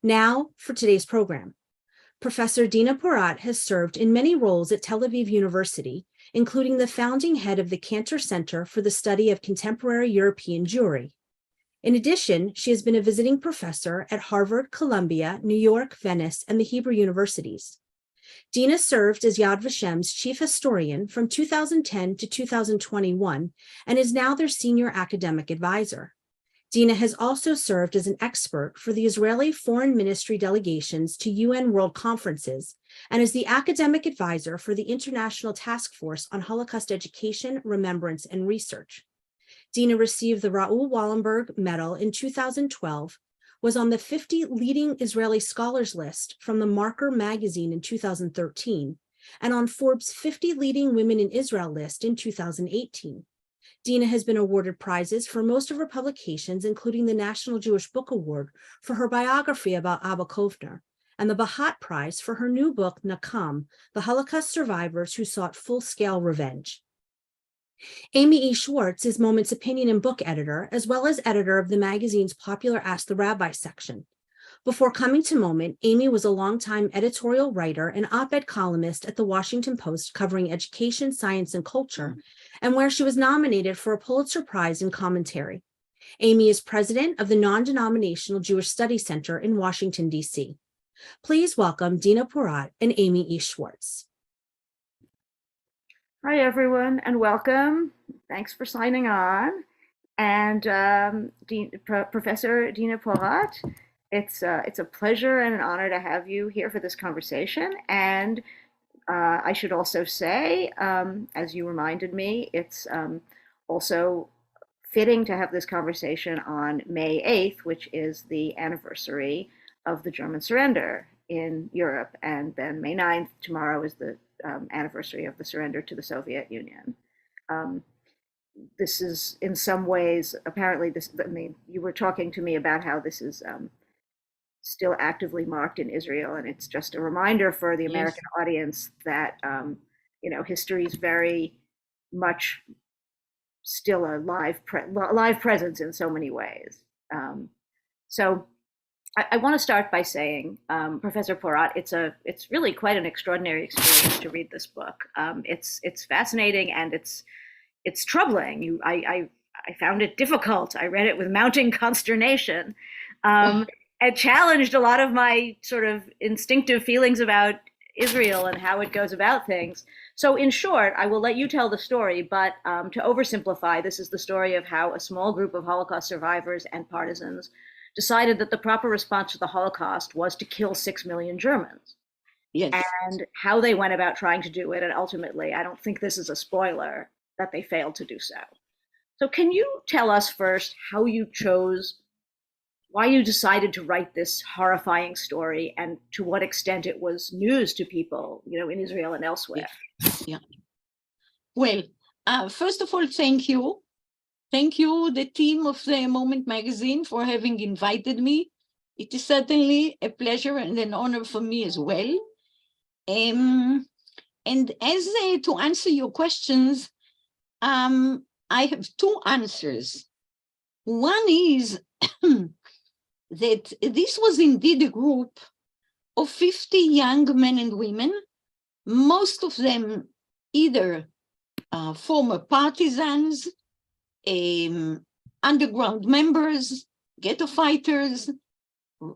Now, for today's program. Professor Dina Porat has served in many roles at Tel Aviv University, including the founding head of the Cantor Center for the Study of Contemporary European Jewry. In addition, she has been a visiting professor at Harvard, Columbia, New York, Venice, and the Hebrew Universities. Dina served as Yad Vashem's chief historian from 2010 to 2021 and is now their senior academic advisor. Dina has also served as an expert for the Israeli Foreign Ministry delegations to UN World Conferences and is the academic advisor for the International Task Force on Holocaust Education, Remembrance, and Research. Dina received the Raoul Wallenberg Medal in 2012, was on the 50 leading Israeli scholars list from the Marker magazine in 2013, and on Forbes' 50 leading women in Israel list in 2018. Dina has been awarded prizes for most of her publications, including the National Jewish Book Award for her biography about Abba Kovner, and the Bahat Prize for her new book, Nakam, The Holocaust Survivors Who Sought Full-Scale Revenge. Amy E. Schwartz is Moment's opinion and book editor, as well as editor of the magazine's popular Ask the Rabbi section. Before coming to Moment, Amy was a longtime editorial writer and op-ed columnist at the Washington Post covering education, science, and culture, and where she was nominated for a Pulitzer Prize in commentary. Amy is president of the Non-Denominational Jewish Studies Center in Washington, D.C. Please welcome Dina Porat and Amy E. Schwartz. Hi, everyone, and welcome. Thanks for signing on. And Professor Dina Porat, it's a pleasure and an honor to have you here for this conversation. And I should also say, as you reminded me, it's also fitting to have this conversation on May 8th, which is the anniversary of the German surrender in Europe. And then May 9th, tomorrow, is the anniversary of the surrender to the Soviet Union. This is in some ways, apparently this, I mean, you were talking to me about how this is still actively marked in Israel, and it's just a reminder for the American audience that history is very much still a live presence in so many ways. So I want to start by saying, Professor Porat, it's really quite an extraordinary experience to read this book. It's fascinating and it's troubling. I found it difficult. I read it with mounting consternation. It challenged a lot of my sort of instinctive feelings about Israel and how it goes about things. So in short, I will let you tell the story, but to oversimplify, this is the story of how a small group of Holocaust survivors and partisans decided that the proper response to the Holocaust was to kill 6 million Germans. Yes. And how they went about trying to do it. And ultimately, I don't think this is a spoiler, that they failed to do so. So can you tell us first how you chose, why you decided to write this horrifying story, and to what extent it was news to people, in Israel and elsewhere? Yeah. Well, first of all, thank you. Thank you, the team of the Moment magazine, for having invited me. It is certainly a pleasure and an honor for me as well. And as to answer your questions, I have two answers. One is that this was indeed a group of 50 young men and women, most of them either former partisans, underground members, ghetto fighters,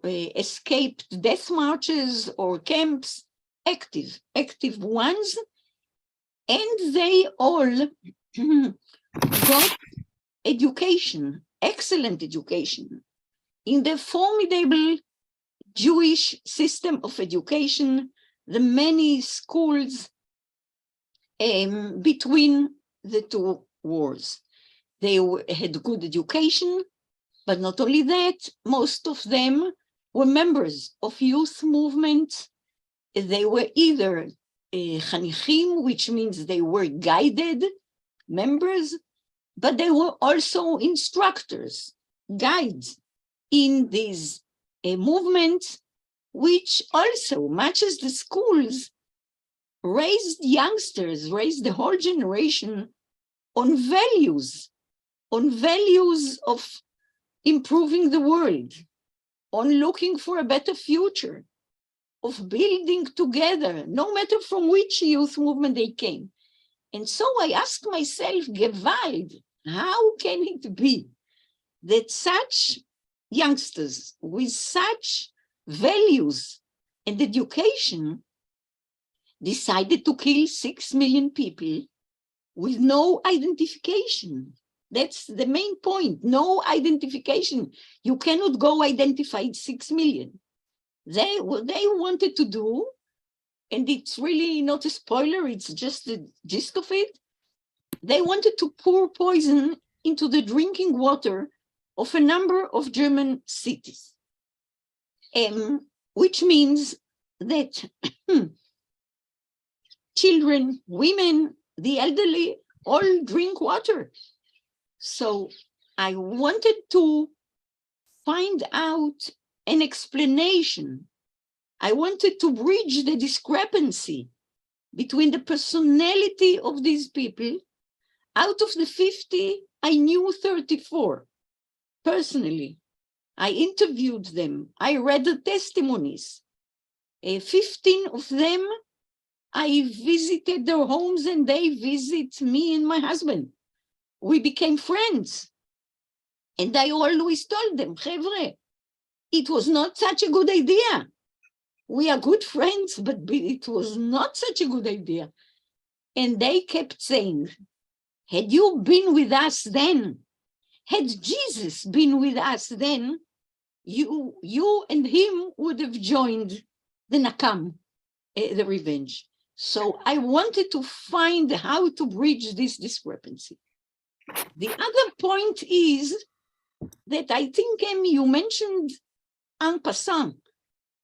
escaped death marches or camps, active ones, and they all got education, excellent education, in the formidable Jewish system of education, the many schools between the two wars. They had good education, but not only that, most of them were members of youth movements. They were either chanichim, which means they were guided members, but they were also instructors, guides in these movements, which also, much as the schools, raised youngsters, raised the whole generation on values of improving the world, on looking for a better future, of building together, no matter from which youth movement they came. And so I asked myself, Gewalt, how can it be that such youngsters with such values and education decided to kill 6 million people with no identification? That's the main point, no identification. You cannot go identify 6 million. What they wanted to do, and it's really not a spoiler, it's just the gist of it, they wanted to pour poison into the drinking water of a number of German cities, which means that children, women, the elderly, all drink water. So I wanted to find out an explanation. I wanted to bridge the discrepancy between the personality of these people. Out of the 50, I knew 34 personally. I interviewed them. I read the testimonies. 15 of them, I visited their homes and they visit me and my husband. We became friends. And I always told them, Chevre, it was not such a good idea. We are good friends, but it was not such a good idea. And they kept saying, had you been with us then, had Jesus been with us then, you and him would have joined the Nakam, the revenge. So I wanted to find how to bridge this discrepancy. The other point is that I think, you mentioned en passant,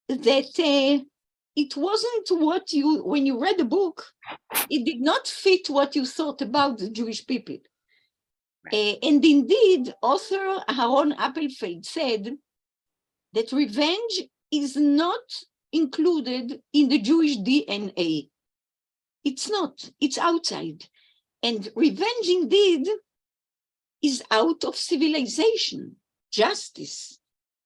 that it wasn't what when you read the book, it did not fit what you thought about the Jewish people. And indeed, author Aaron Appelfeld said that revenge is not included in the Jewish DNA. It's not, it's outside. And revenge indeed is out of civilization. Justice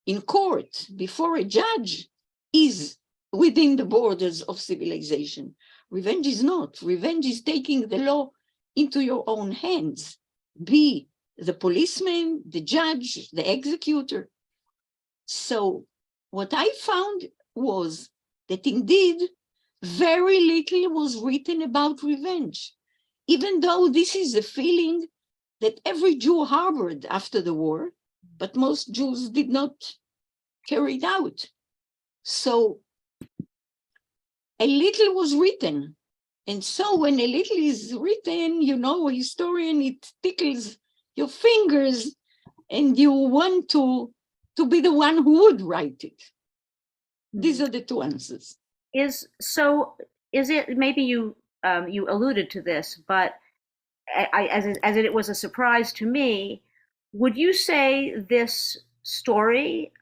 in court before a judge is within the borders of civilization. Revenge is not. Revenge is taking the law into your own hands. Be the policeman, the judge, the executor. So what I found was that indeed very little was written about revenge, even though this is a feeling that every Jew harbored after the war, but most Jews did not carry it out. So a little was written. And so when a little is written, a historian, it tickles your fingers and you want to be the one who would write it. These are the two answers. Is it, maybe you alluded to this, but as it was a surprise to me, would you say this story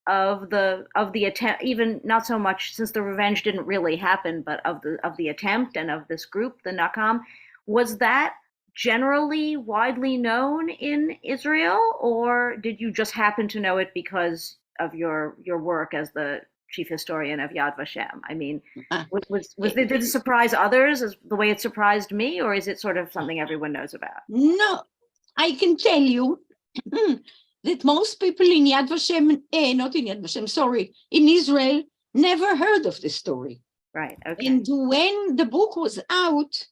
of the attempt, even not so much since the revenge didn't really happen, but of the attempt and of this group, the Nakam, was that generally widely known in Israel, or did you just happen to know it because of your work as the chief historian of Yad Vashem? I mean, did it surprise others as the way it surprised me, or is it sort of something everyone knows about? No, I can tell you that most people in Yad Vashem, not in Yad Vashem, sorry, in Israel, never heard of the story. Right, okay. And when the book was out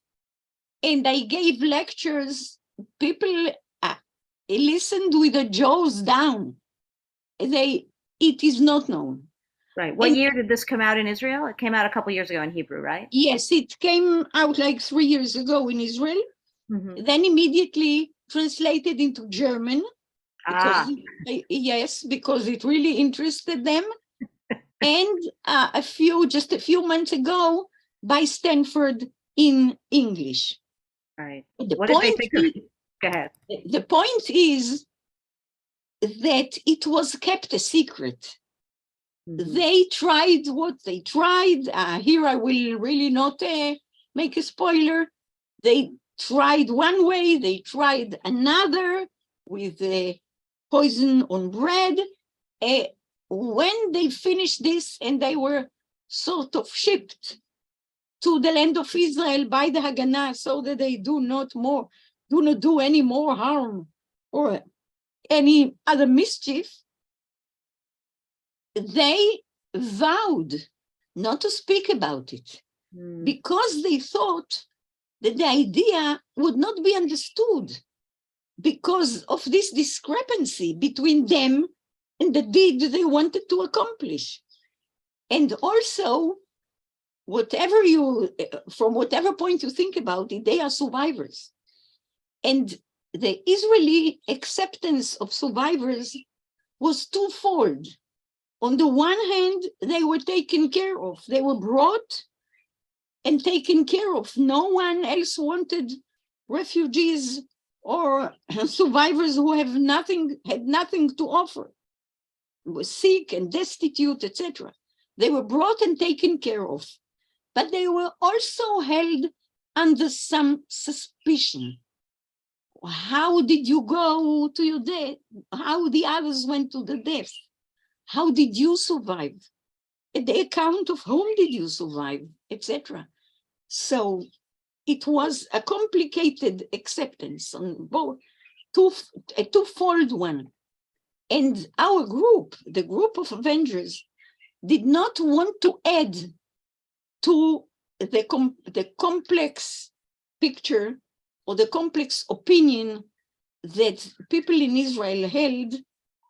and I gave lectures, people listened with the jaws down. It is not known. Right. What year did this come out in Israel? It came out a couple years ago in Hebrew, right? Yes, it came out like 3 years ago in Israel, then immedially translated into German. Because it really interested them. And just a few months ago by Stanford in English. Right. What did they think of it? Go ahead. The point is that it was kept a secret. They tried what they tried. Here I will really not make a spoiler. They tried one way, they tried another with poison on bread. when they finished this and they were sort of shipped to the land of Israel by the Haganah so that they do not do any more harm or any other mischief, they vowed not to speak about it because they thought that the idea would not be understood because of this discrepancy between them and the deed they wanted to accomplish. And also, from whatever point you think about it, they are survivors. And the Israeli acceptance of survivors was twofold. On the one hand, they were taken care of. They were brought and taken care of. No one else wanted refugees or survivors who had nothing to offer, were sick and destitute, etc. They were brought and taken care of, but they were also held under some suspicion. How did you go to your death? How the others went to the death? How did you survive? At the account of whom did you survive, etc. So it was a complicated acceptance on both, a twofold one. And our group, the group of Avengers, did not want to add to the complex picture or the complex opinion that people in Israel held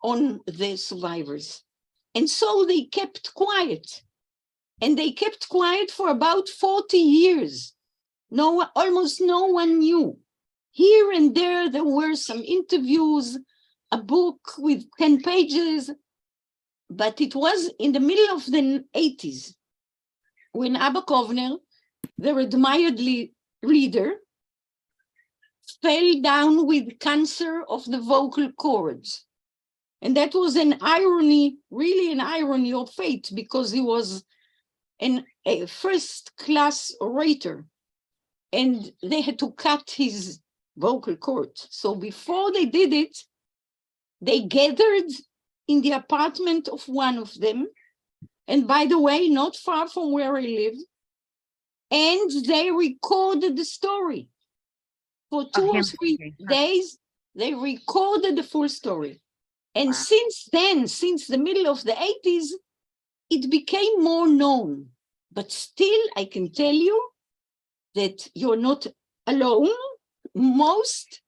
on the survivors. And so they kept quiet. And they kept quiet for about 40 years. Almost no one knew. Here and there were some interviews, a book with 10 pages, but it was in the middle of the 80s when Abba Kovner, their admired leader, fell down with cancer of the vocal cords. And that was an irony, really an irony of fate, because he was a first-class orator, and they had to cut his vocal cord. So before they did it, they gathered in the apartment of one of them, and by the way, not far from where I lived, and they recorded the story. For 2 or 3 days, they recorded the full story. And since then, since the middle of the 80s, it became more known. But still, I can tell you that you're not alone. Most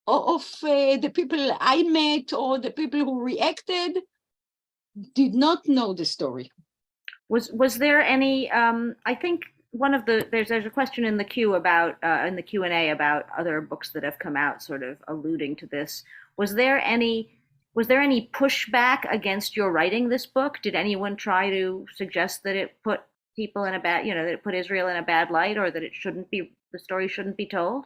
of the people I met or the people who reacted did not know the story. Was there any, I think one of there's a question in the queue about, in the Q&A about other books that have come out sort of alluding to this. Was there any pushback against your writing this book? Did anyone try to suggest that it put people in a bad, that it put Israel in a bad light, or that the story shouldn't be told?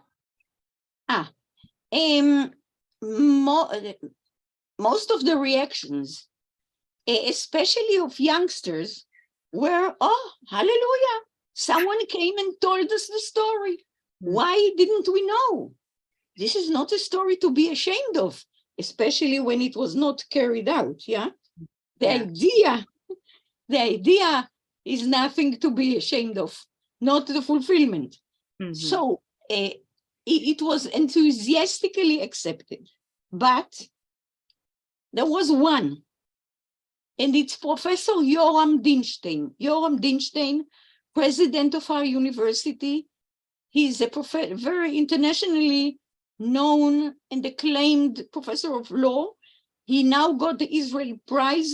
Most of the reactions, especially of youngsters, were, oh, hallelujah, someone came and told us the story. Why didn't we know? This is not a story to be ashamed of, especially when it was not carried out, yeah? The idea is nothing to be ashamed of, not the fulfillment. Mm-hmm. So it was enthusiastically accepted, but there was one, and it's Professor Yoram Dinstein. Yoram Dinstein, president of our university. He's a very internationally known and acclaimed professor of law. He now got the Israel Prize,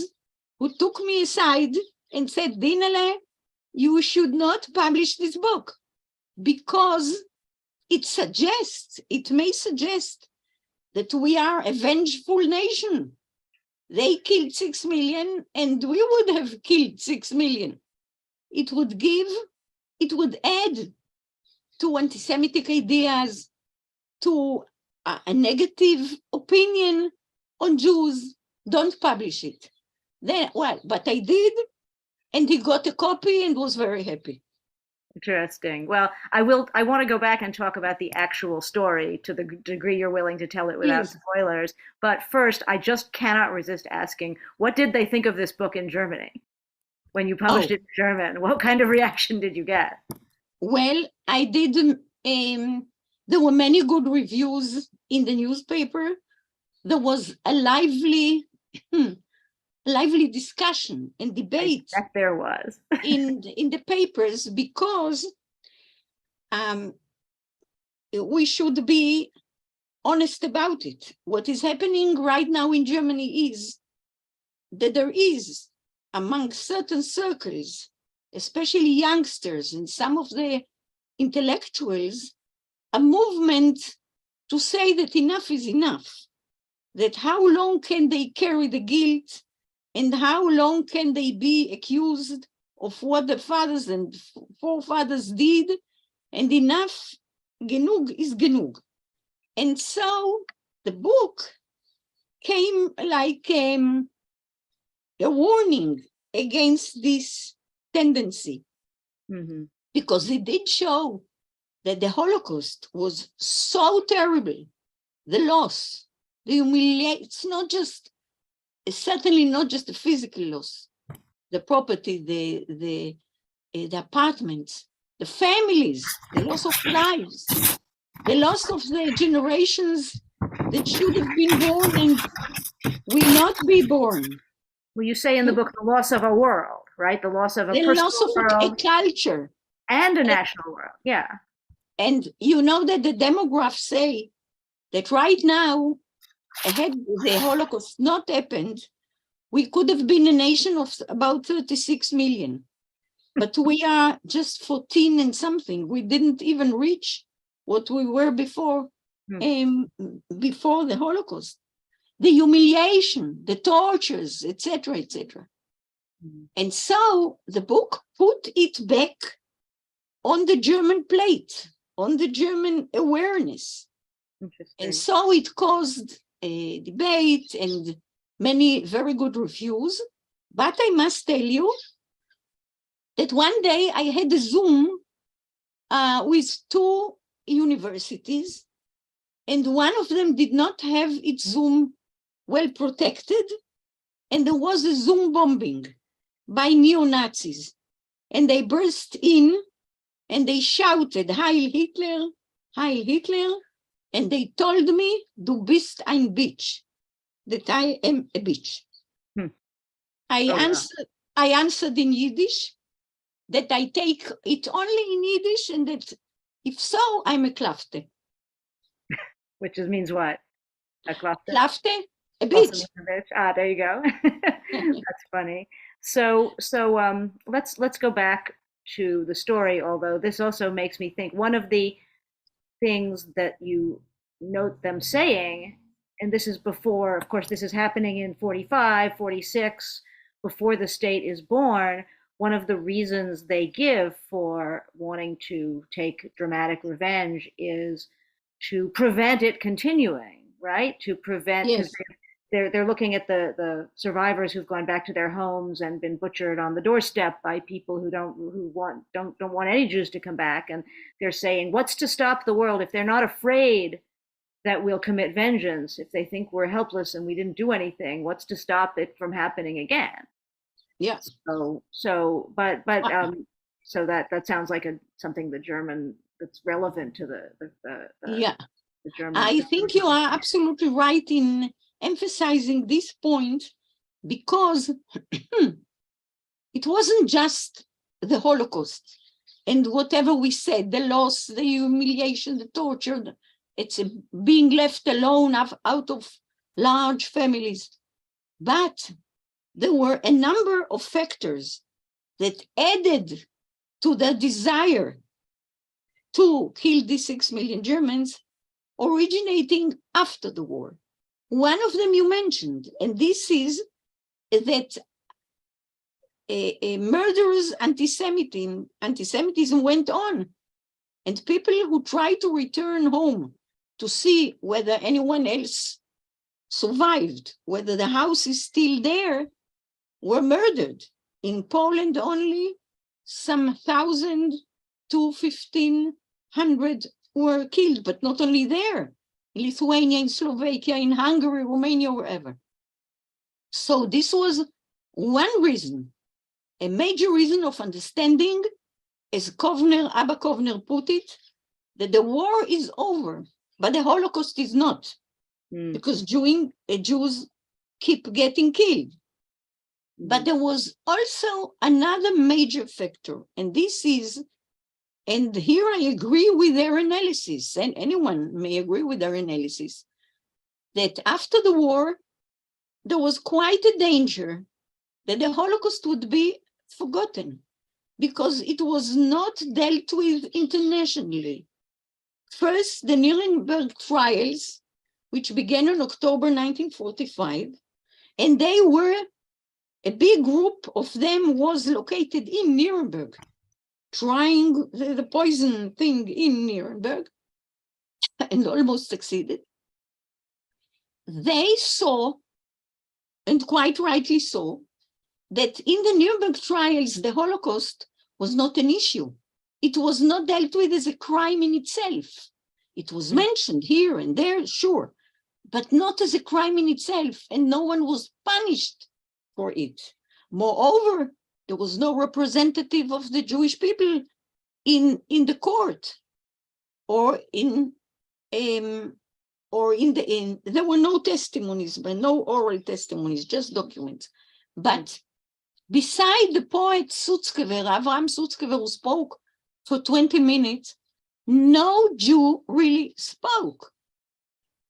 who took me aside and said, Dinale, you should not publish this book because it may suggest that we are a vengeful nation. They killed 6 million and we would have killed 6 million. It would add to anti-Semitic ideas, to a negative opinion on Jews. Don't publish it. But I did, and he got a copy and was very happy. Interesting. Well, I want to go back and talk about the actual story to the degree you're willing to tell it without Please. spoilers. But first, I just cannot resist asking, what did they think of this book in Germany when you published it in German? What kind of reaction did you get? Well, I did. There were many good reviews in the newspaper. There was a lively discussion and debate I bet there was. in the papers, because we should be honest about it. What is happening right now in Germany is that there is, among certain circles, especially youngsters and some of the intellectuals, a movement to say that enough is enough, that how long can they carry the guilt, and how long can they be accused of what the fathers and forefathers did, and enough, genug is genug. And so the book came like a warning against this tendency, because it did show that the Holocaust was so terrible, the loss, the humiliation. It's certainly not just the physical loss, the property, the apartments, the families, the loss of lives, the loss of the generations that should have been born and will not be born. Well, you say in the book, the loss of a world, right? The loss of a The personal loss of world a culture. and a national world. Yeah. And you know that the demographs say that right now, had the Holocaust not happened, we could have been a nation of about 36 million. But we are just 14 and something. We didn't even reach what we were before the Holocaust. The humiliation, the tortures, etc., etc. And so the book put it back on the German plate, on the German awareness. And so it caused a debate and many very good reviews. But I must tell you that one day I had a Zoom with two universities, and one of them did not have its Zoom well protected, and there was a Zoom bombing by neo-Nazis, and they burst in and they shouted, Heil Hitler, Heil Hitler, and they told me, Du bist ein Bitch, that I am a bitch. I answered in Yiddish that I take it only in Yiddish, and that if so, I'm a klafte. Which means what? A klafte? Klafte, a bitch. There you go. That's funny. So let's go back to the story, although this also makes me think one of the things that you note them saying, and this is before, of course, this is happening in 45, 46, before the state is born. One of the reasons they give for wanting to take dramatic revenge is to prevent it continuing, right? To prevent, because they're looking at the survivors who've gone back to their homes and been butchered on the doorstep by people who don't want any Jews to come back, and they're saying, what's to stop the world if they're not afraid that we'll commit vengeance, if they think we're helpless and we didn't do anything, what's to stop it from happening again? Yes. So that sounds like something the German that's relevant to the German. I think you are absolutely right in emphasizing this point, because it wasn't just the Holocaust and whatever we said, the loss, the humiliation, the torture, it's being left alone out of large families. But there were a number of factors that added to the desire to kill these 6 million Germans, originating after the war. One of them you mentioned, and this is that a murderous anti-Semitism went on, and people who tried to return home to see whether anyone else survived, whether the house is still there, were murdered. In Poland, only some 1,000 to 1,500 were killed, but not only there, in Lithuania, in Slovakia, in Hungary, Romania, wherever. So this was one reason, a major reason of understanding, as Abba Kovner put it, that the war is over, but the Holocaust is not, because Jews keep getting killed. But there was also another major factor, and this is, and here I agree with their analysis, and anyone may agree with their analysis, that after the war, there was quite a danger that the Holocaust would be forgotten because it was not dealt with internationally. First, the Nuremberg trials, which began in October 1945, and they were, a big group of them was located in Nuremberg, trying the poison thing in Nuremberg, and almost succeeded. They saw, and quite rightly so, that in the Nuremberg trials, the Holocaust was not an issue. It was not dealt with as a crime in itself. It was mentioned here and there, sure, but not as a crime in itself, and no one was punished for it. Moreover, there was no representative of the Jewish people in the court, or there were no testimonies, but no oral testimonies, just documents. But beside the poet Sutzkever, Avraham Sutzkever, who spoke for 20 minutes, no Jew really spoke.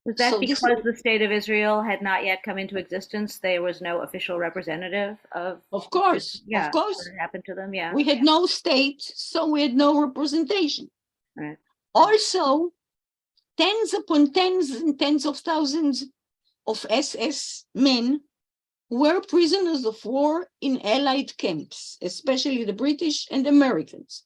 Was that So because the state of Israel had not yet come into existence? There was no official representative of. Of course, yeah, of course. what happened to them? Yeah. We had no state, so we had no representation. Right. Also, tens upon tens and tens of thousands of SS men were prisoners of war in Allied camps, especially the British and Americans.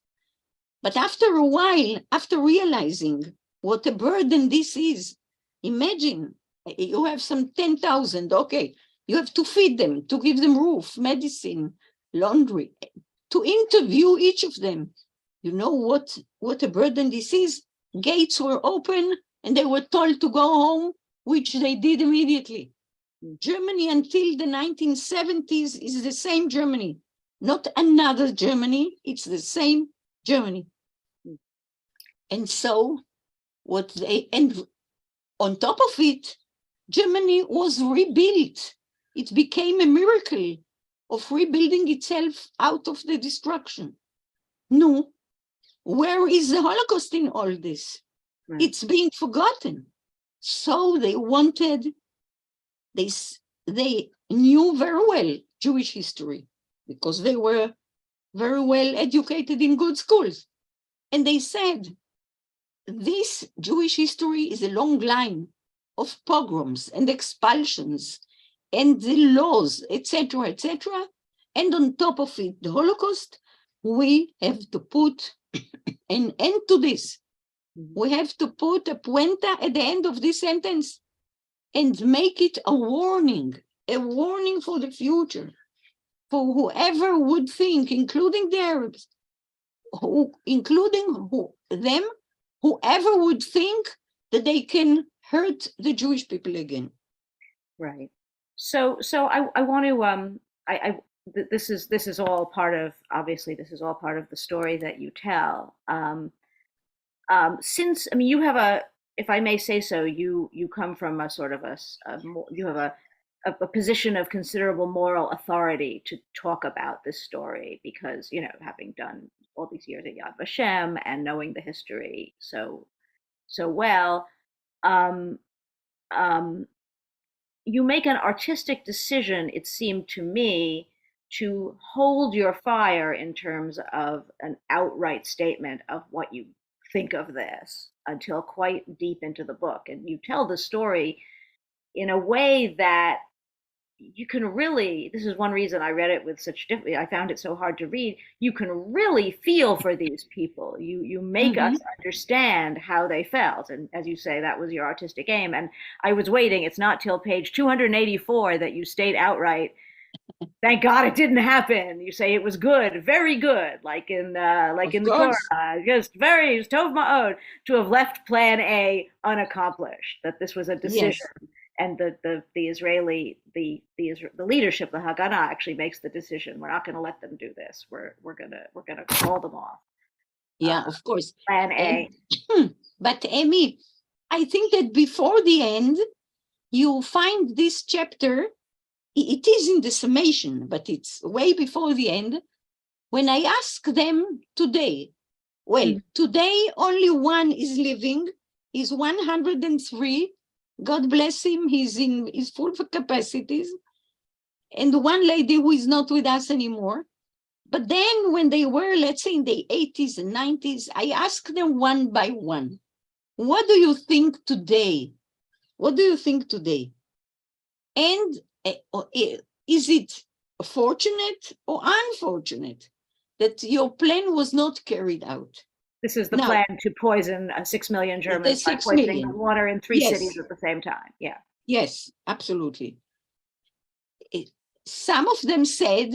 But after a while, after realizing what a burden this is, imagine you have some 10,000, okay, you have to feed them, to give them roof, medicine, laundry, to interview each of them. You know what a burden this is? Gates were open and they were told to go home, which they did immediately. Germany until the 1970s is the same Germany, not another Germany, it's the same Germany. And so and on top of it, Germany was rebuilt. It became a miracle of rebuilding itself out of the destruction. No, where is the Holocaust in all this? Right. It's being forgotten. So they knew very well Jewish history because they were very well educated in good schools. And they said, this Jewish history is a long line of pogroms and expulsions and the laws, etc., etc. And on top of it, the Holocaust, we have to put an end to this. We have to put a puenta at the end of this sentence and make it a warning for the future, for whoever would think, including the Arabs, whoever would think that they can hurt the Jewish people again. Right. So I want to this is all part of, obviously this is all part of the story that you tell. Since, I mean, you have if I may say so, you come from a sort of you have a position of considerable moral authority to talk about this story because, you know, having done all these years at Yad Vashem and knowing the history so well, you make an artistic decision, it seemed to me, to hold your fire in terms of an outright statement of what you think of this until quite deep into the book. And you tell the story in a way that you can really, this is one reason I read it with such difficulty, I found it so hard to read, you can really feel for these people. You make us understand how they felt. And as you say, that was your artistic aim. And I was waiting, it's not till page 284 that you state outright thank God it didn't happen. You say it was good, very good, like in Of the course. Torah, just very tov ma'od, to have left Plan A unaccomplished. That this was a decision, Yes. and the Israeli the leadership, the Haganah, actually makes the decision. We're not going to let them do this. We're gonna call them off. Yeah, of course. Plan A. But Amy, I think that before the end, you find this chapter. It is in the summation, but it's way before the end. When I ask them today, well, today only one is living. He's 103. God bless him. He's in his full capacities. And one lady who is not with us anymore. But then when they were, let's say, in the 80s and 90s, I asked them one by one, what do you think today? What do you think today? And is it fortunate or unfortunate that your plan was not carried out? This is the Now, plan to poison 6 million Germans by 6 poisoning million. the water in 3 Yes. cities at the same time. Yeah. Yes, absolutely. Some of them said,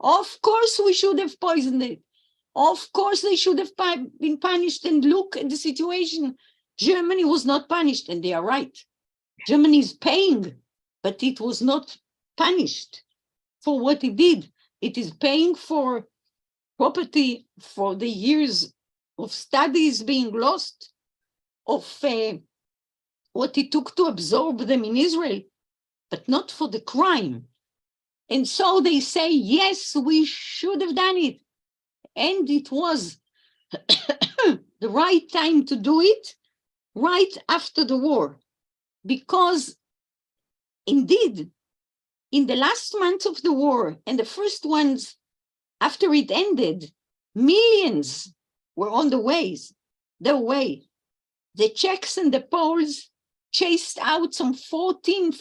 of course we should have poisoned it. Of course they should have been punished, and look at the situation. Germany was not punished, and they are right. Germany is paying, but it was not punished for what it did. It is paying for property, for the years of studies being lost, of what it took to absorb them in Israel, but not for the crime. And so they say, yes, we should have done it. And it was the right time to do it right after the war. Because indeed, in the last months of the war and the first ones after it ended, millions were on their way. The Czechs and the Poles chased out some 14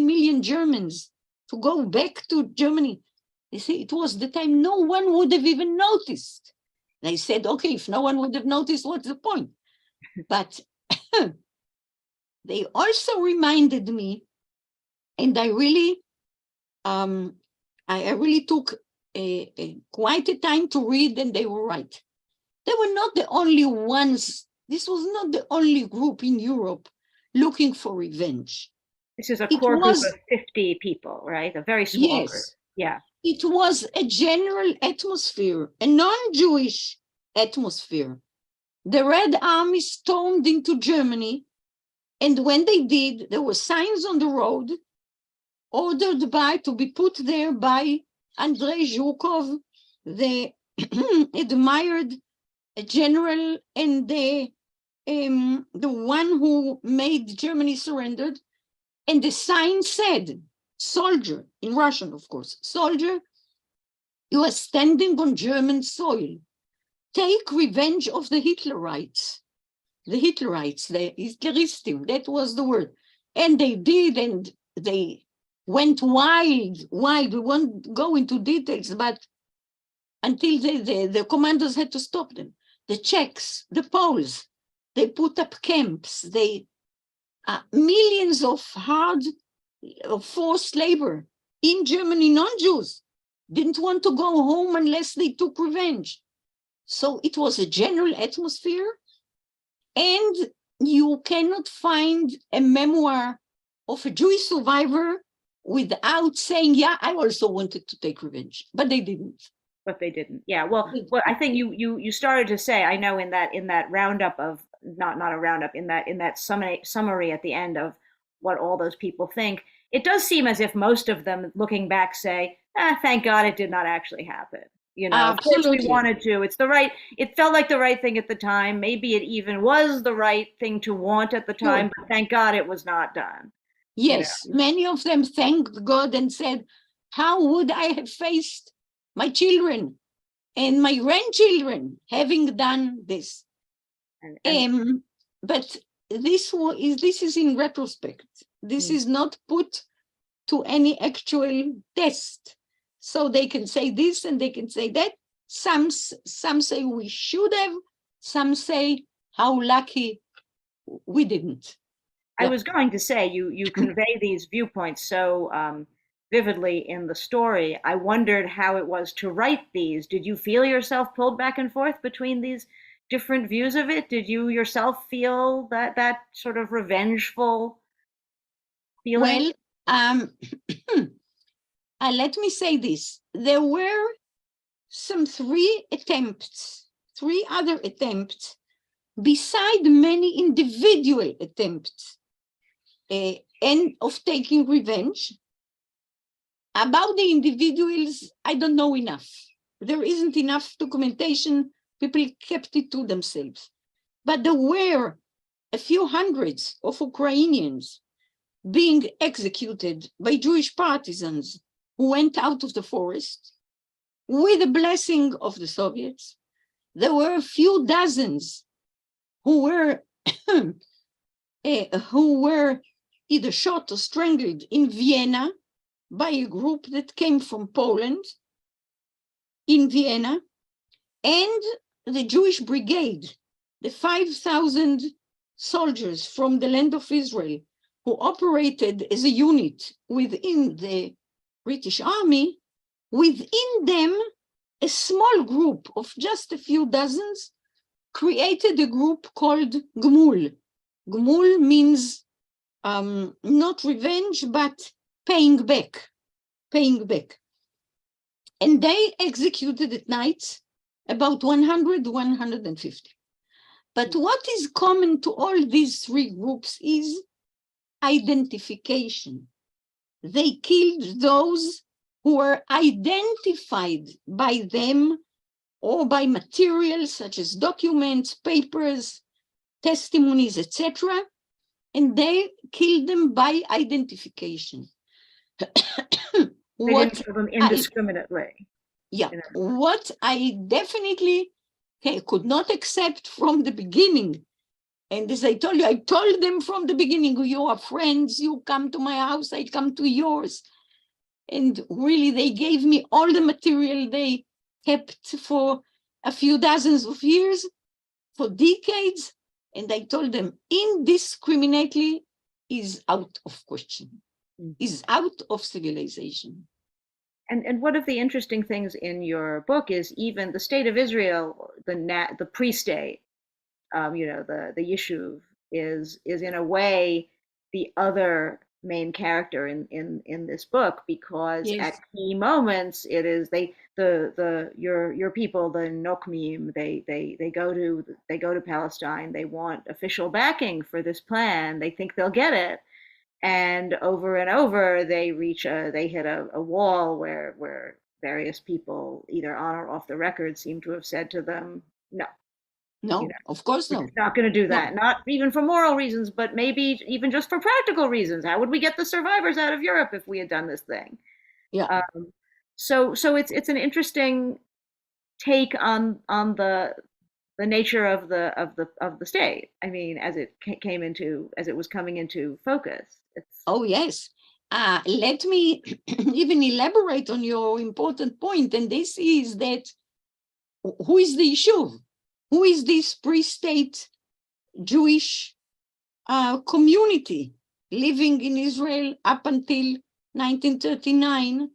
million Germans to go back to Germany. They say it was the time no one would have even noticed. And I said, okay, if no one would have noticed, what's the point? But they also reminded me, and I really took quite a time to read, and they were right. They were not the only ones. This was not the only group in Europe looking for revenge. This is a core group of 50 people, right? A very small group. Yeah. It was a general atmosphere, a non-Jewish atmosphere. The Red Army stormed into Germany, and when they did, there were signs on the road ordered to be put there by Andrei Zhukov, the admired general and the one who made Germany surrendered. And the sign said, soldier, in Russian, of course, soldier, you are standing on German soil. Take revenge of the Hitlerites. The Hitleristim, that was the word. And they did, and they went wild. We won't go into details, but until the commandos had to stop them. The Czechs, the Poles, they put up camps. Millions of forced labor in Germany, non-Jews, didn't want to go home unless they took revenge. So it was a general atmosphere, and you cannot find a memoir of a Jewish survivor without saying, yeah, I also wanted to take revenge, but they didn't. Yeah. Well, I think you started to say, I know in that roundup of not a roundup, in that summary at the end of what all those people think, it does seem as if most of them, looking back, say, thank God it did not actually happen. Of course we wanted to. It felt like the right thing at the time. Maybe it even was the right thing to want at the time, but thank God it was not done. Yes, many of them thanked God and said, how would I have faced my children and my grandchildren having done this? But this is in retrospect. This is not put to any actual test. So they can say this and they can say that. Some say we should have. Some say how lucky we didn't. I was going to say, you convey these viewpoints so vividly in the story. I wondered how it was to write these. Did you feel yourself pulled back and forth between these different views of it? Did you yourself feel that sort of revengeful feeling? Well, let me say this. There were three other attempts, beside many individual attempts and of taking revenge. About the individuals, I don't know enough. There isn't enough documentation. People kept it to themselves. But there were a few hundreds of Ukrainians being executed by Jewish partisans who went out of the forest with the blessing of the Soviets. There were a few dozens who were either shot or strangled in Vienna by a group that came from Poland in Vienna, and the Jewish brigade, the 5,000 soldiers from the land of Israel who operated as a unit within the British Army, within them, a small group of just a few dozens created a group called Gmul. Gmul means not revenge, but paying back. And they executed at night about 100, 150. But what is common to all these three groups is identification. They killed those who were identified by them or by materials such as documents, papers, testimonies, etc. And they killed them by identification. They didn't kill them indiscriminately. What I definitely could not accept from the beginning, and as I told you, I told them from the beginning, you are friends, you come to my house, I come to yours. And really, they gave me all the material they kept for a few dozens of years, for decades, and I told them indiscriminately is out of question, is out of civilization. And one of the interesting things in your book is even the state of Israel, the pre-state, the Yishuv is in a way the other main character in this book, because at key moments it is your people, the Nokmim, they go to Palestine, they want official backing for this plan, they think they'll get it. And over they hit a wall where various people, either on or off the record, seem to have said to them, no, of course not. We're not going to do that. No. Not even for moral reasons, but maybe even just for practical reasons. How would we get the survivors out of Europe if we had done this thing? Yeah. So it's an interesting take on the nature of the state. I mean, as it was coming into focus. Oh yes. Let me even elaborate on your important point, and this is that who is the Yishuv? Who is this pre-state Jewish community living in Israel up until 1939,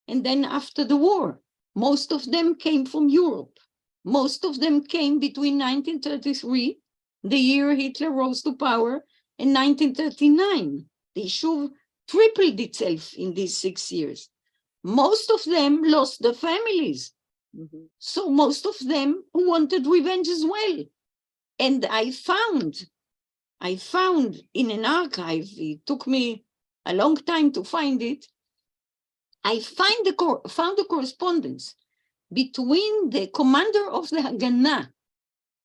and then after the war? Most of them came from Europe. Most of them came between 1933, the year Hitler rose to power, and 1939. The Yishuv tripled itself in these 6 years. Most of them lost their families. Mm-hmm. So most of them wanted revenge as well. And I found in an archive, it took me a long time to find it, I found the correspondence between the commander of the Haganah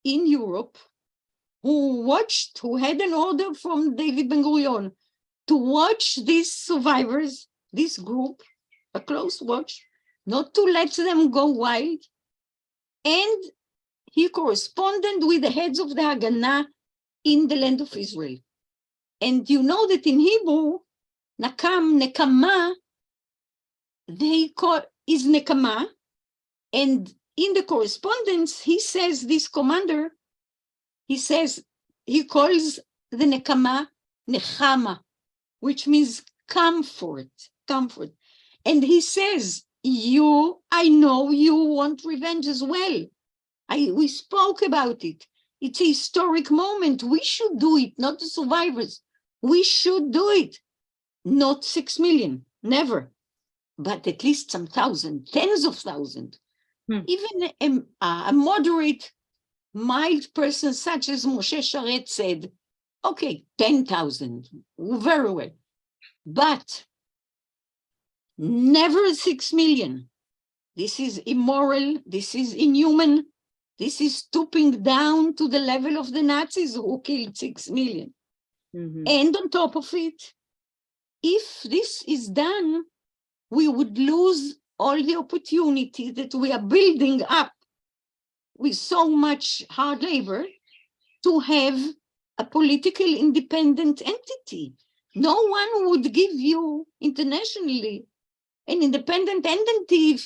in Europe, who had an order from David Ben-Gurion to watch these survivors, this group, a close watch, not to let them go wild. And he corresponded with the heads of the Haganah in the land of Israel. And you know that in Hebrew, Nakam, Nekama, they call is Nekama. And in the correspondence, he says, this commander, he calls the Nekama Nechama, which means comfort. And he says, I know you want revenge as well. We spoke about it. It's a historic moment. We should do it, not the survivors. We should do it. Not 6 million, never. But at least some thousand, tens of thousands. Even a moderate, mild person such as Moshe Sharet said, okay, 10,000, very well. But never 6 million. This is immoral. This is inhuman. This is stooping down to the level of the Nazis who killed 6 million. And on top of it, if this is done, we would lose all the opportunity that we are building up with so much hard labor to have a political independent entity. No one would give you internationally an independent entity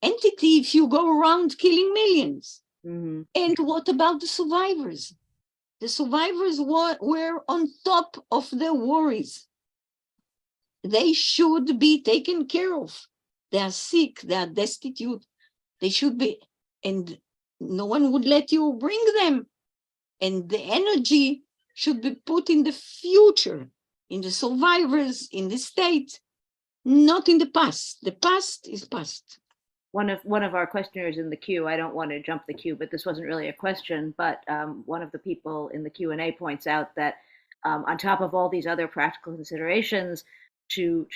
if you go around killing millions. And what about the survivors? The survivors were on top of their worries. They should be taken care of. They are sick, they are destitute. They should be, and no one would let you bring them. And the energy should be put in the future, in the survivors, in the state, not in the past. The past is past. One of our questioners in the queue, I don't want to jump the queue, but this wasn't really a question, but one of the people in the Q&A points out that on top of all these other practical considerations, to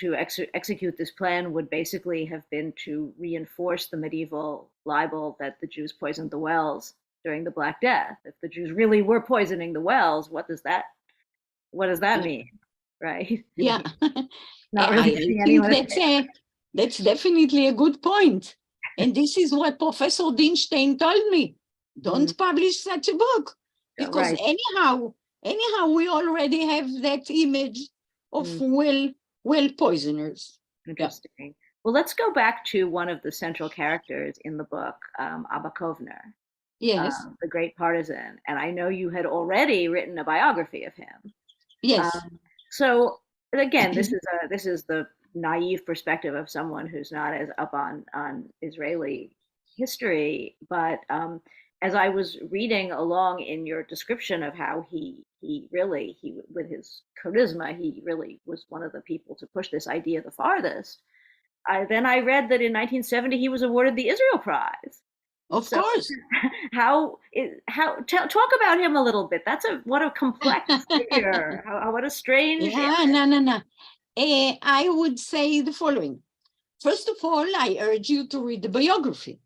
execute this plan would basically have been to reinforce the medieval libel that the Jews poisoned the wells during the Black Death. If the Jews really were poisoning the wells, what does that mean, right? Yeah, Not really. That's definitely a good point. And this is what Professor Dinstein told me. Don't publish such a book, because anyhow, we already have that image of well poisoners. Interesting. Yeah. Well, let's go back to one of the central characters in the book, Abba Kovner. Yes. The great partisan. And I know you had already written a biography of him. Yes. So again, this is the naive perspective of someone who's not as up on Israeli history. But as I was reading along in your description of how he with his charisma, he really was one of the people to push this idea the farthest. Then I read that in 1970 he was awarded the Israel Prize. Of course. Talk about him a little bit. What a complex figure. What a strange. No. I would say the following. First of all, I urge you to read the biography,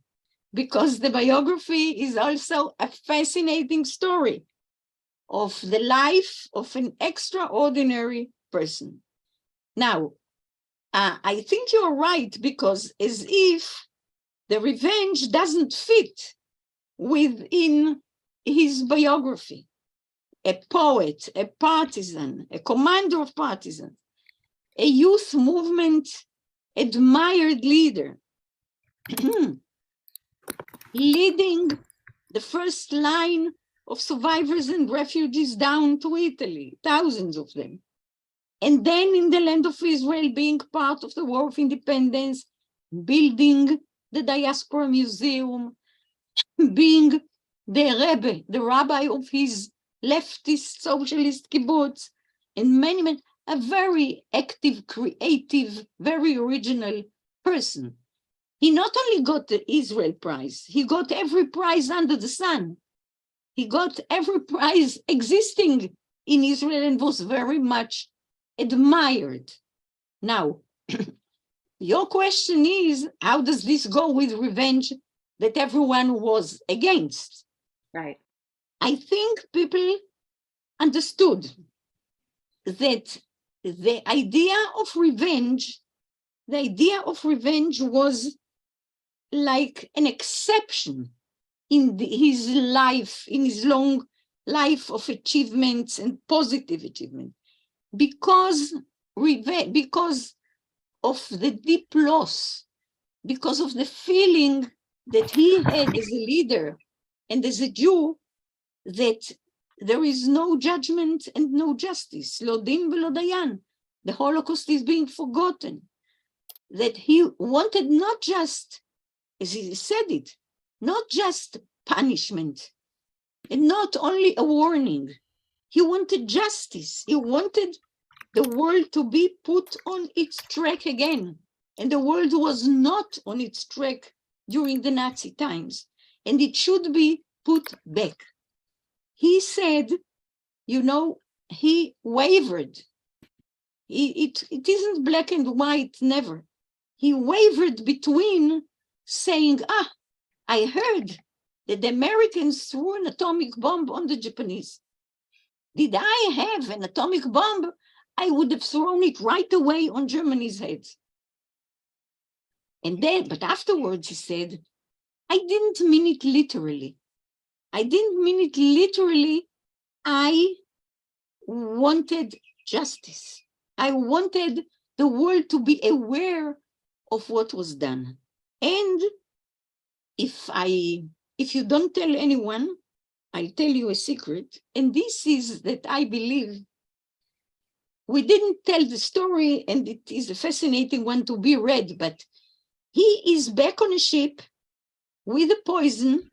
because the biography is also a fascinating story of the life of an extraordinary person. Now, I think you're right, because as if the revenge doesn't fit within his biography. A poet, a partisan, a commander of partisans, a youth movement admired leader, leading the first line of survivors and refugees down to Italy, thousands of them. And then in the land of Israel, being part of the War of Independence, building the Diaspora Museum, being the rabbi of his leftist socialist kibbutz, and many, a very active, creative, very original person. He not only got the Israel Prize, he got every prize under the sun. He got every prize existing in Israel and was very much admired. Now, your question is, how does this go with revenge that everyone was against? Right. I think people understood that the idea of revenge was like an exception in his life, in his long life of achievements and positive achievement, because of the deep loss, because of the feeling that he had as a leader and as a Jew, that there is no judgment and no justice. Lo din v'lo dayan. The Holocaust is being forgotten. that he wanted not just, as he said it, not just punishment, and not only a warning. He wanted justice. He wanted the world to be put on its track again. And the world was not on its track during the Nazi times, and it should be put back. He said, you know, he wavered. It isn't black and white, never. He wavered between saying, I heard that the Americans threw an atomic bomb on the Japanese. Did I have an atomic bomb? I would have thrown it right away on Germany's heads. And then, but afterwards he said, I didn't mean it literally. I didn't mean it literally. I wanted justice. I wanted the world to be aware of what was done. And if you don't tell anyone, I'll tell you a secret. And this is that I believe we didn't tell the story, and it is a fascinating one to be read, but he is back on a ship with a poison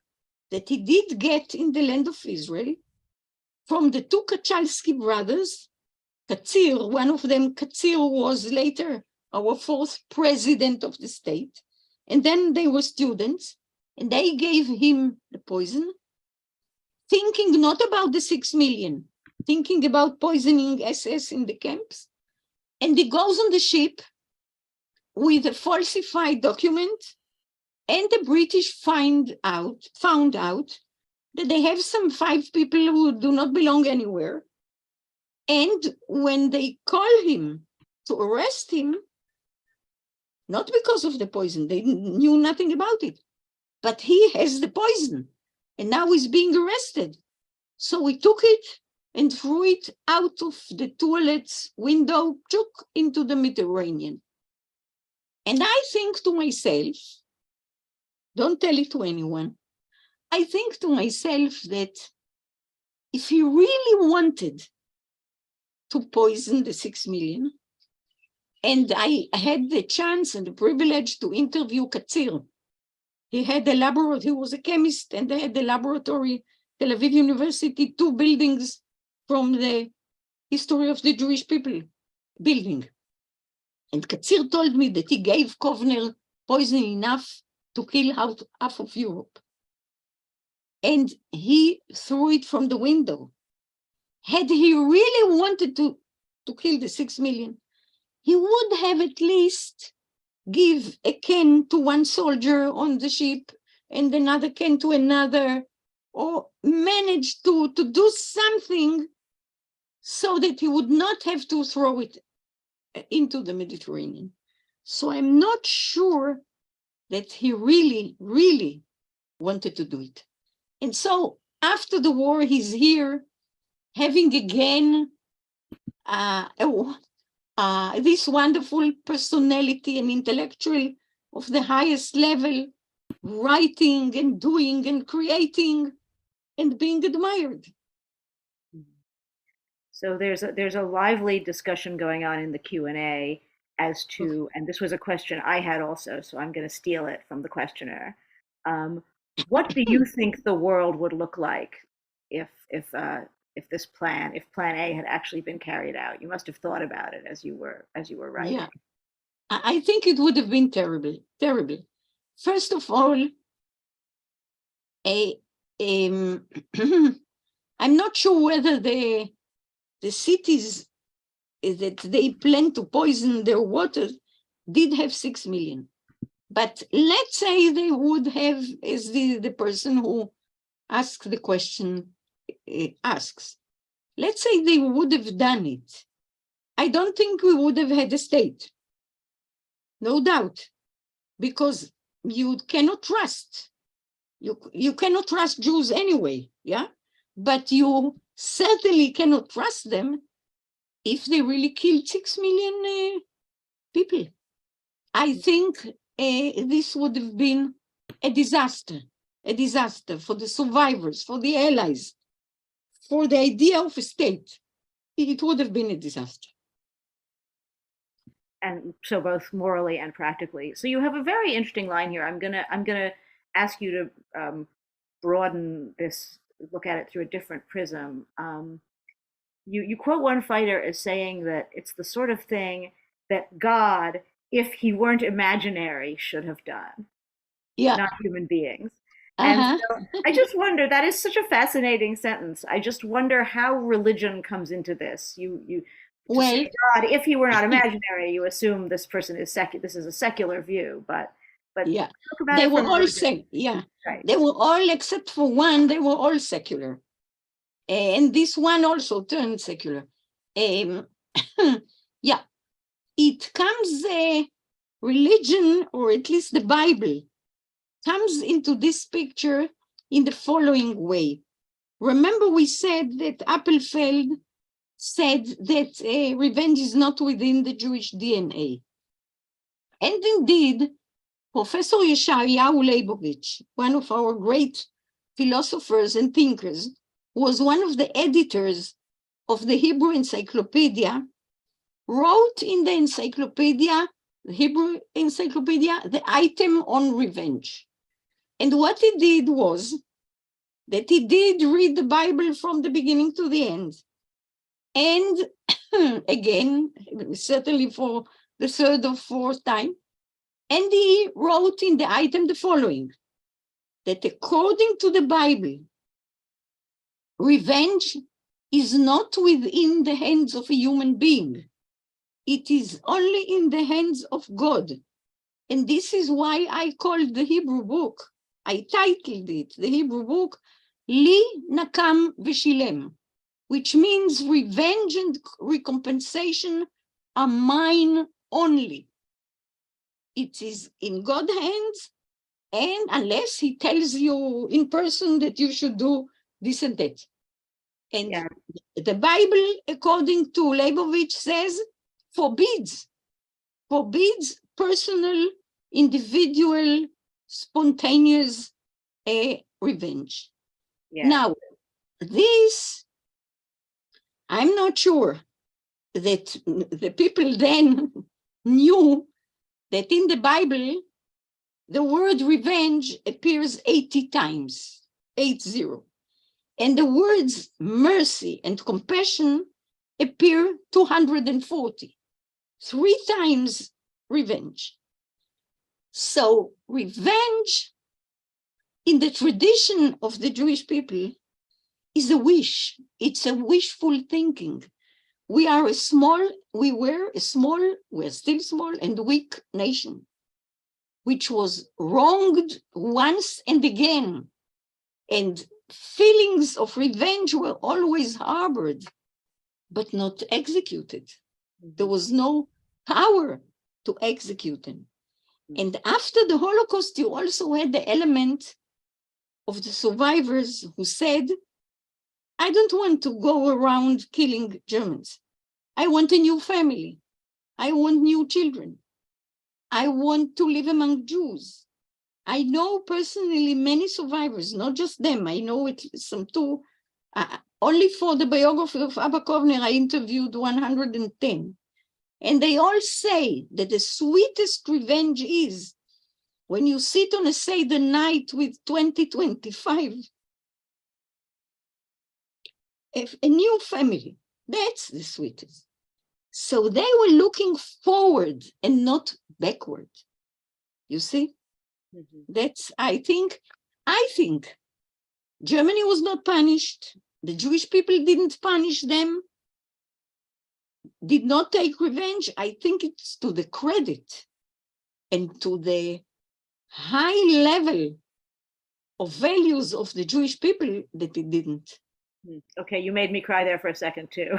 that he did get in the land of Israel from the two Kachalsky brothers. Katzir, one of them, Katzir, was later our fourth president of the state. And then they were students, and they gave him the poison, thinking not about the 6 million, thinking about poisoning SS in the camps. And he goes on the ship with a falsified document, and the British found out that they have some 5 people who do not belong anywhere. And when they call him to arrest him, not because of the poison, they knew nothing about it, but he has the poison, and now he's being arrested. So we took it and threw it out of the toilet's window, took into the Mediterranean. And I think to myself, don't tell it to anyone, I think to myself that if he really wanted to poison the 6 million, and I had the chance and the privilege to interview Katzir. He had a laboratory, he was a chemist, and they had the laboratory, Tel Aviv University, 2 buildings from the history of the Jewish people building. And Katzir told me that he gave Kovner poison enough to kill half of Europe. And he threw it from the window. Had he really wanted to kill the 6 million, he would have at least give a can to one soldier on the ship and another can to another, or manage to do something so that he would not have to throw it into the Mediterranean. So I'm not sure that he really, really wanted to do it. And so after the war, he's here having again this wonderful personality and intellectual of the highest level, writing and doing and creating and being admired. So there's a lively discussion going on in the Q&A as to, and this was a question I had also, so I'm going to steal it from the questioner. What do you think the world would look like if this plan, if Plan A had actually been carried out? You must have thought about it as you were writing. Yeah, I think it would have been terrible, terrible. First of all, I'm not sure whether the cities that they plan to poison their water did have 6 million. But let's say they would have, as the person who asked the question asks, let's say they would have done it. I don't think we would have had a state. No doubt. Because you cannot trust. You cannot trust Jews anyway, yeah? But you certainly cannot trust them if they really killed 6 million people. I think this would have been a disaster for the survivors, for the allies, for the idea of a state. It would have been a disaster. and so both morally and practically. So you have a very interesting line here. I'm gonna ask you to broaden this, look at it through a different prism. You quote one fighter as saying that it's the sort of thing that God, if he weren't imaginary, should have done, Yeah. not human beings. And so I just wonder, that is such a fascinating sentence. I just wonder how religion comes into this. To Well, say God, if he were not imaginary, you assume this person is this is a secular view, but yeah, talk about they it were from a all religious, yeah, right. they were all, except for one, they were all secular. And this one also turned secular. Yeah, it comes, religion, or at least the Bible, comes into this picture in the following way. Remember, we said that Appelfeld said that revenge is not within the Jewish DNA. And indeed, Professor Yeshayahu Leibovich, one of our great philosophers and thinkers, was one of the editors of the Hebrew Encyclopedia, wrote in the encyclopedia, the Hebrew Encyclopedia, the item on revenge. And what he did was that he did read the Bible from the beginning to the end. And again, certainly for the third or fourth time, and he wrote in the item the following, that according to the Bible, revenge is not within the hands of a human being. It is only in the hands of God. And this is why I called the Hebrew book, I titled it, the Hebrew book, Li Nakam Veshilem, which means revenge and recompensation are mine only. It is in God's hands, and unless he tells you in person that you should do this and that. And Yeah. the Bible, according to Leibovich, says, forbids personal, individual, spontaneous revenge. Yeah. Now, this, I'm not sure that the people then knew that in the Bible, the word revenge appears 80 times, 80. And the words mercy and compassion appear 240, 3 times revenge. So revenge in the tradition of the Jewish people is a wish. It's a wishful thinking. We're still small and weak nation, which was wronged once and again. And feelings of revenge were always harbored, but not executed. There was no power to execute them. And after the Holocaust, you also had the element of the survivors who said, I don't want to go around killing Germans. I want a new family. I want new children. I want to live among Jews. I know personally many survivors, not just them. I know it, some two. Only for the biography of Abba Kovner, I interviewed 110. And they all say that the sweetest revenge is when you sit on a Seder night with 20, 25, a new family. That's the sweetest. So they were looking forward and not backward. You see? That's, I think Germany was not punished. The Jewish people didn't punish them, did not take revenge. I think it's to the credit and to the high level of values of the Jewish people that it didn't. Okay, you made me cry there for a second too.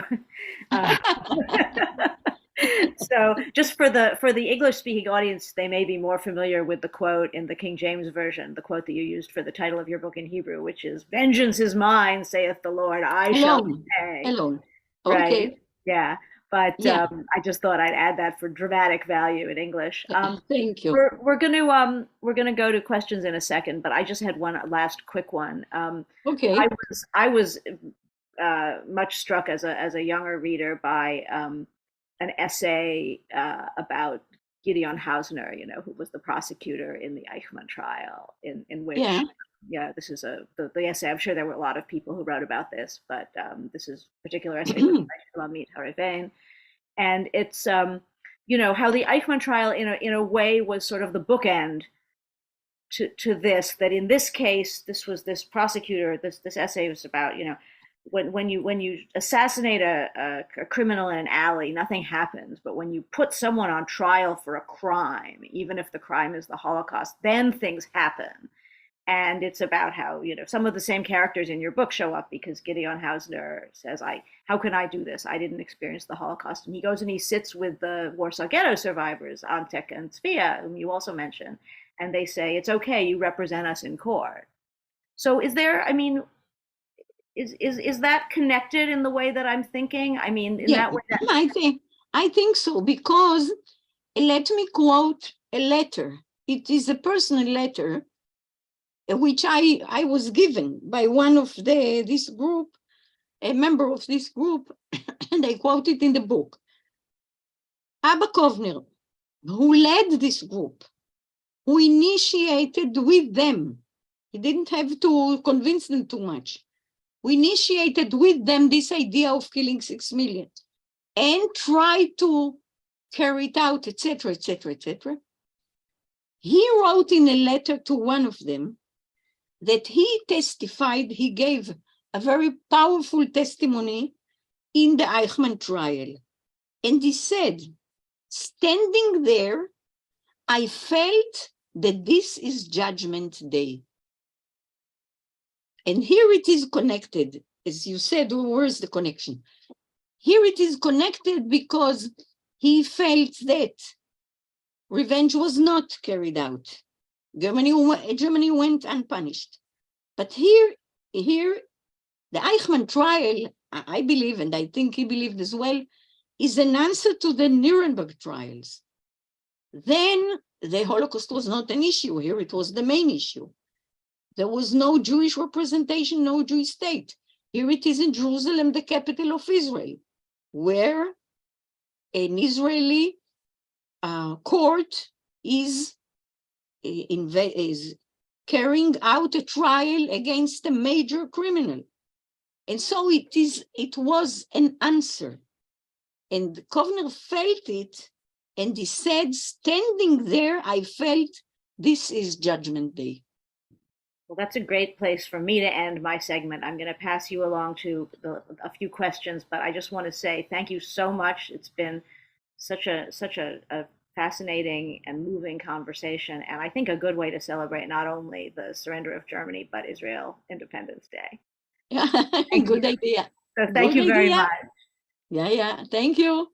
So just for the English speaking audience, they may be more familiar with the quote in the King James Version, the quote that you used for the title of your book in Hebrew, which is, vengeance is mine, saith the Lord, I shall repay. Alone. Right? Okay. Yeah. But Yeah. I just thought I'd add that for dramatic value in English. Thank you. We're gonna go to questions in a second, but I just had one last quick one. Okay. I was much struck as a younger reader by an essay about Gideon Hausner, who was the prosecutor in the Eichmann trial, in which, this is the essay. I'm sure there were a lot of people who wrote about this, but this is a particular essay written by Shulamit Harevain, and it's how the Eichmann trial, in a way, was sort of the bookend to this. That in this case, this prosecutor. This essay was about when you assassinate a criminal in an alley, nothing happens. But when you put someone on trial for a crime, even if the crime is the Holocaust, then things happen. And it's about how, some of the same characters in your book show up because Gideon Hausner says, how can I do this? I didn't experience the Holocaust. And he goes and he sits with the Warsaw Ghetto survivors, Antek and Tzvia, whom you also mentioned. And they say, it's okay, you represent us in court. So is there, is that connected in the way that I'm thinking? That way? I think so, because let me quote a letter. It is a personal letter which I was given by one of this group, a member of this group, and I quote it in the book. Abba Kovner, who led this group, who initiated with them, he didn't have to convince them too much, who initiated with them this idea of killing 6 million and tried to carry it out, etc., etc., etc. He wrote in a letter to one of them that he testified, he gave a very powerful testimony in the Eichmann trial. And he said, standing there, I felt that this is Judgment Day. And here it is connected. As you said, where's the connection? Here it is connected because he felt that revenge was not carried out. Germany went unpunished. But here, the Eichmann trial, I believe, and I think he believed as well, is an answer to the Nuremberg trials. Then the Holocaust was not an issue. Here it was the main issue. There was no Jewish representation, no Jewish state. Here it is in Jerusalem, the capital of Israel, where an Israeli court is carrying out a trial against a major criminal. And so it was an answer. And Kovner felt it, and he said, standing there, I felt this is Judgment Day. Well, that's a great place for me to end my segment. I'm going to pass you along to a few questions, but I just want to say thank you so much. It's been such a fascinating and moving conversation, and I think a good way to celebrate not only the surrender of Germany, but Israel Independence Day. Yeah, good idea. So thank you very much. Yeah, thank you.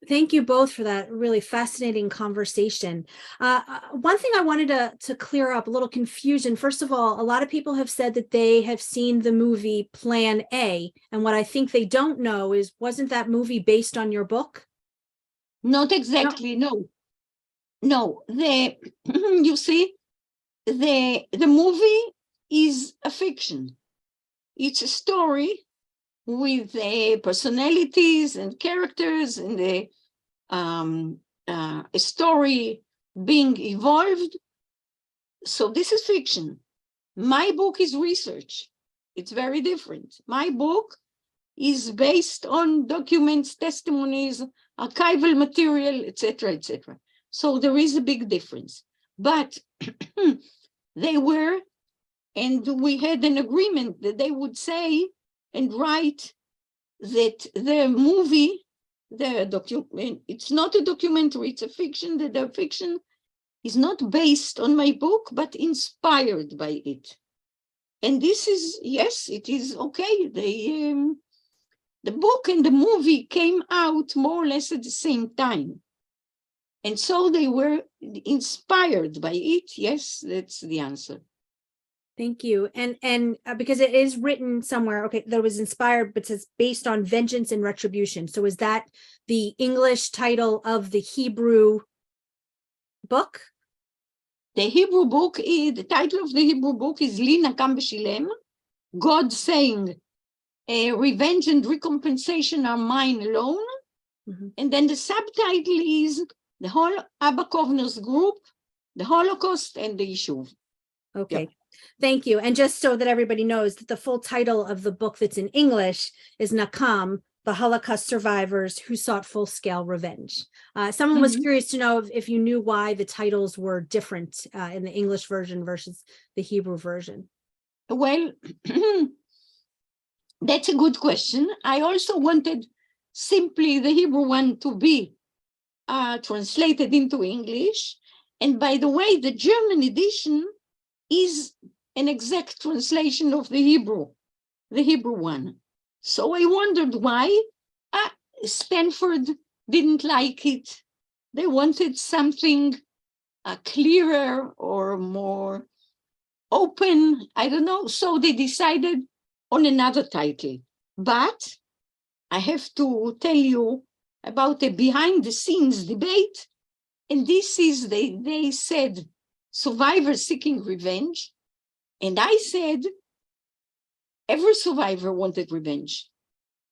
Thank you both for that really fascinating conversation. One thing I wanted to clear up, a little confusion. First of all, a lot of people have said that they have seen the movie Plan A, and what I think they don't know is, wasn't that movie based on your book? Not exactly, no. You see, the movie is a fiction. It's a story with personalities and characters and a story being evolved. So this is fiction. My book is research. It's very different. My book is based on documents, testimonies, archival material, etc., etc. So there is a big difference. But they were, and we had an agreement that they would say and write that the movie, it's not a documentary, it's a fiction, that the fiction is not based on my book, but inspired by it. And this is, yes, it is okay. The book and the movie came out more or less at the same time. And so they were inspired by it. Yes, that's the answer. Thank you. And because it is written somewhere, okay, that was inspired, but says based on vengeance and retribution. So is that the English title of the Hebrew book? The Hebrew book is, the title of the Hebrew book is Li Nakam B'Shilem, God saying, revenge and recompensation are mine alone. Mhm. And then the subtitle is the whole Abba Kovner's group, the Holocaust and the issue. Okay. Yep. Thank you. And just so that everybody knows that the full title of the book that's in English is Nakam, the Holocaust Survivors Who Sought Full-Scale Revenge. Someone was curious to know if you knew why the titles were different in the English version versus the Hebrew version. Well, that's a good question. I also wanted simply the Hebrew one to be translated into English. And by the way, the German edition is an exact translation of the Hebrew one. So I wondered why Stanford didn't like it. They wanted something clearer or more open, I don't know. So they decided on another title. But I have to tell you about a behind the scenes debate. And this is, they said, survivors seeking revenge. And I said, every survivor wanted revenge.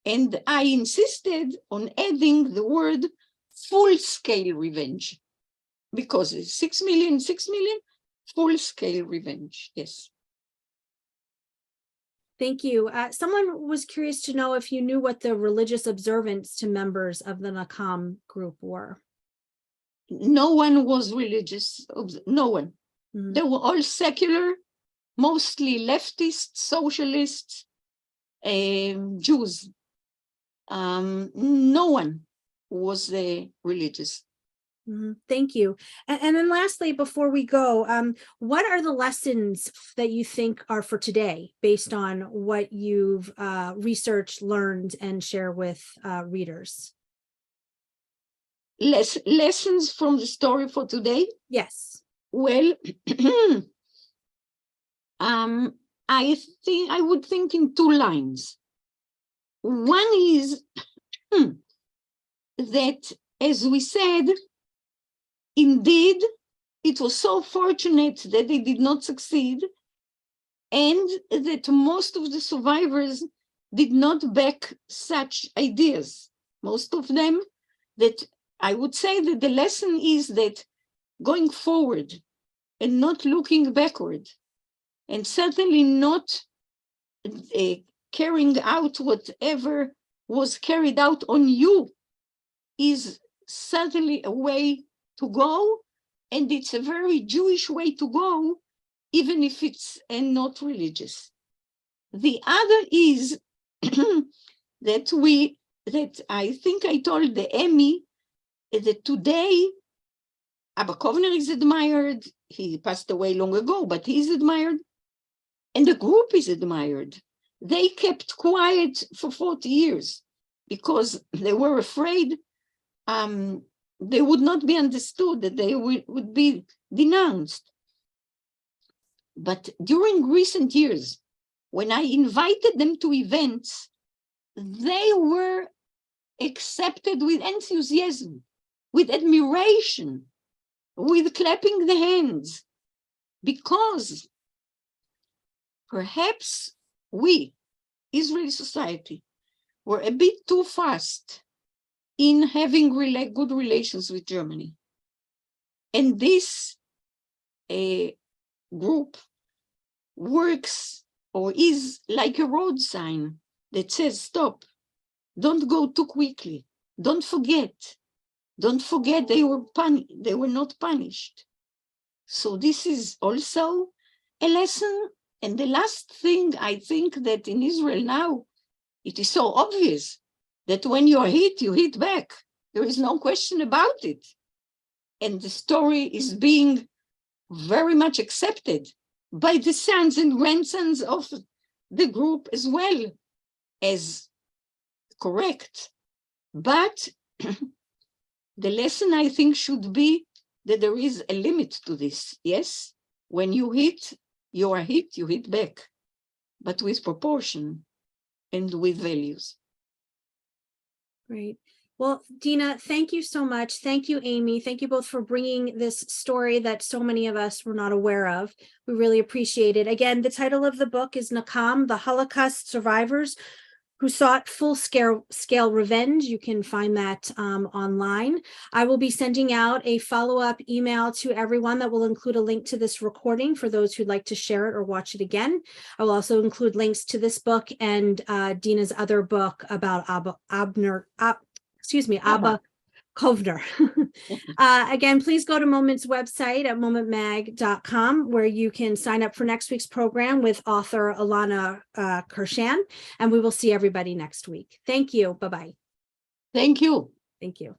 And I insisted on adding the word full-scale revenge, because it's 6 million, full-scale revenge, yes. Thank you. Someone was curious to know if you knew what the religious observance to members of the Nakam group were. No one was religious, no one. Mhm. They were all secular, mostly leftist, socialists, Jews. No one was religious. Thank you. And then lastly, before we go, what are the lessons that you think are for today based on what you've researched, learned, and share with readers? Lessons from the story for today? Yes. Well, I would think in two lines. One is that, as we said, indeed, it was so fortunate that they did not succeed, and that most of the survivors did not back such ideas. Most of them, that I would say that the lesson is that going forward and not looking backward, and certainly not carrying out whatever was carried out on you, is certainly a way to go, and it's a very Jewish way to go, even if it's not religious. The other is that I think I told the Emmy that today Abba Kovner is admired. He passed away long ago, but he's admired, and the group is admired. They kept quiet for 40 years because they were afraid they would not be understood, that they would be denounced. But during recent years, when I invited them to events, they were accepted with enthusiasm, with admiration, with clapping the hands, because perhaps we, Israeli society, were a bit too fast in having good relations with Germany. And this group works or is like a road sign that says, stop, don't go too quickly, don't forget they were not punished. So this is also a lesson. And the last thing, I think that in Israel now, it is so obvious that when you're hit, you hit back. There is no question about it. And the story is being very much accepted by the sons and grandsons of the group as well as correct. But the lesson, I think, should be that there is a limit to this. Yes, when you hit, you are hit, you hit back, but with proportion and with values. Great. Well, Dina, thank you so much. Thank you, Amy. Thank you both for bringing this story that so many of us were not aware of. We really appreciate it. Again, the title of the book is Nakam, the Holocaust Survivors who sought full-scale revenge. You can find that online. I will be sending out a follow-up email to everyone that will include a link to this recording for those who'd like to share it or watch it again. I will also include links to this book and Dina's other book about Abba Kovner. Again, please go to Moment's website at momentmag.com, where you can sign up for next week's program with author Alana Kershan, and we will see everybody next week. Thank you. Bye-bye. Thank you. Thank you.